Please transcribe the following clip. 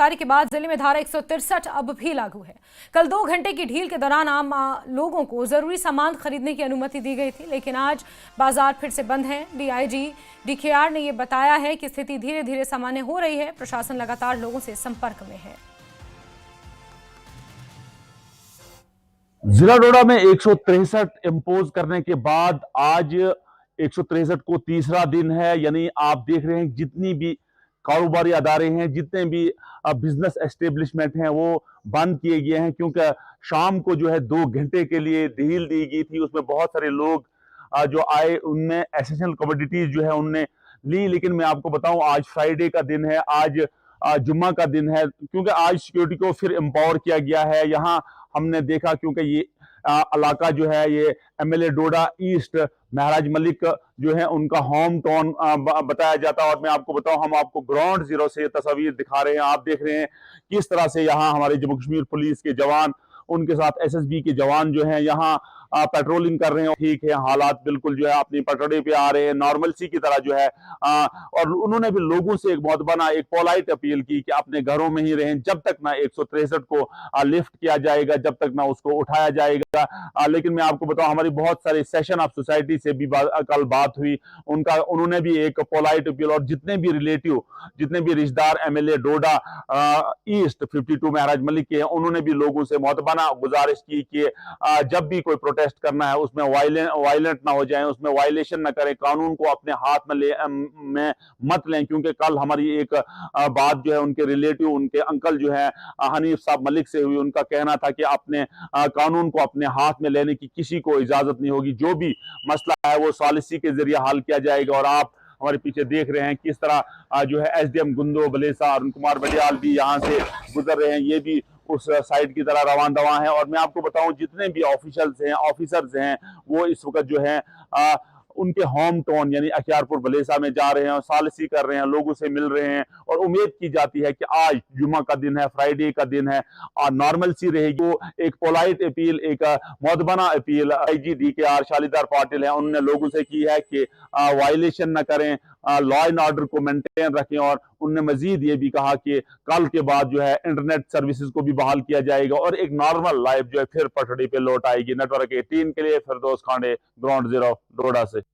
जारी के बाद जिले में धारा 163 अब भी लागू है। कल 2 घंटे की ढील के दौरान आम लोगों को जरूरी सामान खरीदने की अनुमति दी गई थी, लेकिन आज बाजार फिर से बंद है। डीआईजी डीकेआर ने यह बताया है कि स्थिति धीरे धीरे सामान्य हो रही है। प्रशासन लगातार लोगों से संपर्क में है। जिला डोडा में 163 इम्पोज करने के बाद आज 163 को तीसरा दिन है। यानी आप देख रहे हैं जितनी भी कारोबारी अदारे हैं, जितने भी बिजनेस एस्टेब्लिशमेंट हैं, वो बंद किए गए हैं, क्योंकि शाम को जो है 2 घंटे के लिए ढील दी गई थी। उसमें बहुत सारे लोग जो आए, उनमें एसेंशियल कमोडिटीज जो है उनने ली। लेकिन मैं आपको बताऊं, आज फ्राइडे का दिन है, आज जुम्मा का दिन है, क्योंकि आज सिक्योरिटी को फिर एम्पावर किया गया है। यहाँ हमने देखा, क्योंकि ये इलाका जो है, ये एमएलए डोडा ईस्ट महराज मलिक जो है उनका होम टाउन बताया जाता है। और मैं आपको बताऊं, हम आपको ग्राउंड जीरो से तस्वीर दिखा रहे हैं। आप देख रहे हैं किस तरह से यहाँ हमारे जम्मू कश्मीर पुलिस के जवान, उनके साथ एसएसबी के जवान जो हैं यहाँ पेट्रोलिंग कर रहे हैं। ठीक है, हालात बिल्कुल जो है अपनी पटड़ी पे आ रहे हैं, नॉर्मलसी की तरह जो है। और उन्होंने भी लोगों से एक बहुत बना एक पोलाइट अपील की कि अपने घरों में ही रहें, जब तक ना 163 को लिफ्ट किया जाएगा, जब तक ना उसको उठाया जाएगा। लेकिन मैं आपको बताऊं, हमारी बहुत सारे सेशन ऑफ सोसाइटी से भी कल बात हुई, उन्होंने भी एक पोलाइट अपील, और जितने भी रिलेटिव, जितने भी रिश्तेदार एमएलए डोडा ईस्ट 52 महराज मलिक के हैं, उन्होंने भी लोगों से मुतबाना गुजारिश की कि जब भी कोई प्रोटेस्ट करना है उसमें वायलेंट ना हो जाए, उसमें वायलेशन ना करें, कानून को अपने हाथ में मत लें। क्योंकि कल हमारी एक बात जो है उनके रिलेटिव, उनके अंकल जो है हनीफ साहब मलिक से हुई। उनका कहना था कि अपने कानून को अपने हाथ में लेने की किसी को इजाजत नहीं होगी, जो भी मसला है वो सॉलिसी के जरिए हल किया जाएगा। और आप हमारे पीछे देख रहे हैं किस तरह जो है एसडीएम गुंदो बलेसा, अरुण कुमार बडियाल भी यहाँ से गुजर रहे हैं, ये भी उस साइड की तरह रवान दवा है। और मैं आपको बताऊं, जितने भी ऑफिसर्स हैं वो इस वक्त जो है उनके होम टाउन यानी अखियारपुर बलेसा में जा रहे हैं और सालसी कर रहे हैं, लोगों से मिल रहे हैं। और उम्मीद की जाती है कि आज जुम्मा का दिन है, फ्राइडे का दिन है, और नॉर्मल सी रहेगी। वो एक पोलाइट अपील, एक मौदबाना अपील आईजी डीकेआर शालिदार पाटिल है, उन्होंने लोगों से की है कि वायलेशन न करें, लॉ एंड ऑर्डर को मेंटेन रखें। और उन्होंने मजीद ये भी कहा कि कल के बाद जो है इंटरनेट सर्विसेज को भी बहाल किया जाएगा और एक नॉर्मल लाइफ जो है फिर पटड़ी पे लौट आएगी। नेटवर्क 18 के लिए फिरदौस खांडे, ग्राउंड जीरो, डोडा से।